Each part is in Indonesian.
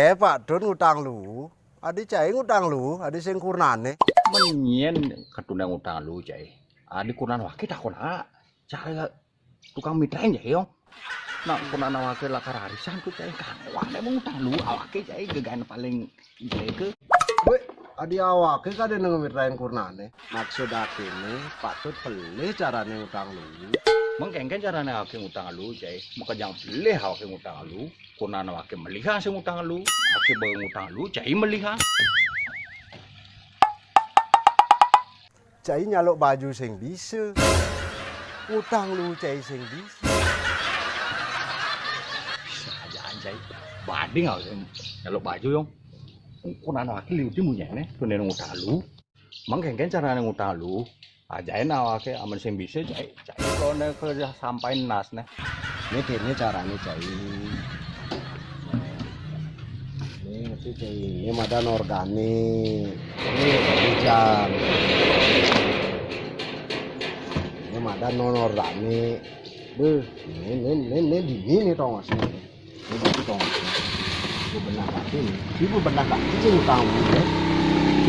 cai Pak Don ngutang lu. Adi cai ngutang lu, adi sing kurnane. Menyen ketunda ngutang lu cai. Adi kurnan wake takon cara tukang mitreng cai yo. Nak kurnan wake lakar arisan ku cai kang wake mau ngutang lu awake cai gegan paling cai ke. We, adi awake kade ngemitrain kurnane. Maksud akene Pak Don pelih carane ngutang lu. Mengkengken carane awake ngutang lu cai. Maka jangan pelih awake ngutang lu. Kurnan wake meliha sing ngutang lu. Ake bae ngutang lu cai meliha. Cai nyaluk baju sing bisa. Ngutang lu cai sing bisa. Saja anjay. Banding aku sing nyaluk baju yong. Kurnan wake liuti munyene kunen ngutang lu. Mengkengken carane ngutang lu. Ajain awake aman sing bisa cai klone kerja sampai nas nah. Ini kene carane cai. Ini ngerti cai, ini madan organik. Ini bijak. Ini madan non organik. Beuh, ini dingin nih tau gak sih? Ini gitu tau gak sih? Gue benar kaki nih. Ibu benar kaki sih ngutang lu ya.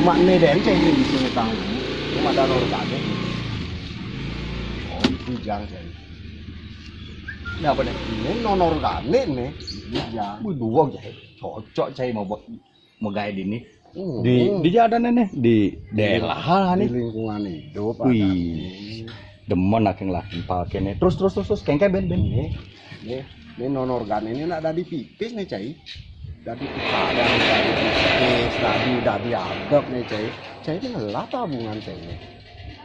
Cuma ini dan cai ini bisa ngutang lu. Ini madan organik. Oh, bijak cai. Ini apa nih? Ini non organik nih. Bijak. Wih dua cai. Cocok cai mau buat megay dini. Oh, Di jalan nih di daerah di nih. lingkungan hidup. Wih. Demen aking laki pakai nih. Terus kengke ben. Ini non organ ini nak dari pipis nih cai. Dari pisadang, dari pipis, dari adab nih cai. Cai ini ngelah tabungan cai ini.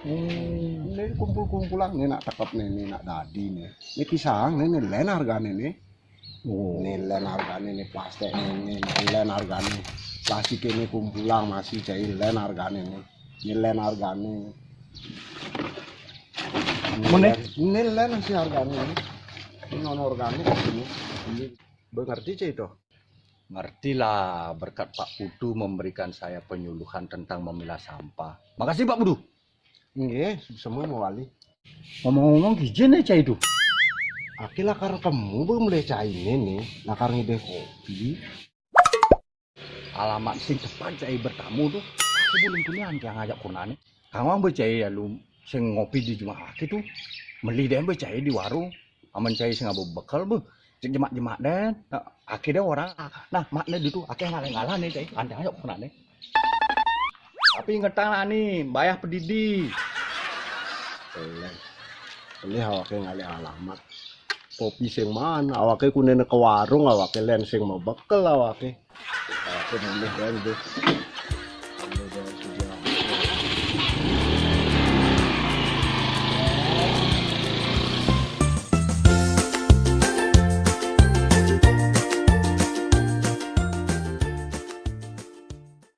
Ini kumpul-kumpulan nih nak tekap nih, ini nak dadi nih. Ini pisang nih, ini len harganya nih. Oh. Ini len harganya nih, plastik ini len harganya. Plastik ini kumpulan masih cai len harganya nih. Ini len harganya. Ini len masih harganya nih. Ini non organik ini. Mengerti cai itu? Ngertilah berkat Pak Putu memberikan saya penyuluhan tentang memilah sampah. Makasih Pak Putu. Nggih, semua mau wali. Ngomong-ngomong gijen nih cai itu. Aki lakar kamu belum mulai cai ini nih, lakar ngide kopi. Alamat sing tepat cai bertamu tuh. Aku belum punya yang ngajak kurnane. Kang Wang becai ya lu sing ngopi di Jumat tuh. Meli den becai di warung. Aman cai sing abu bekal bu. Cek jemak-jemak den. Nah, akhirnya orang nah makne itu akeh ngalah-ngalah nih cai. Anda ayo kurnane. Tapi ngetang lah nih, bayar pedidi. Boleh awake ngalih alamat. Kopi sing mana? Awake kunene ke warung, awake len sing mau bekel awake. Awake milih ben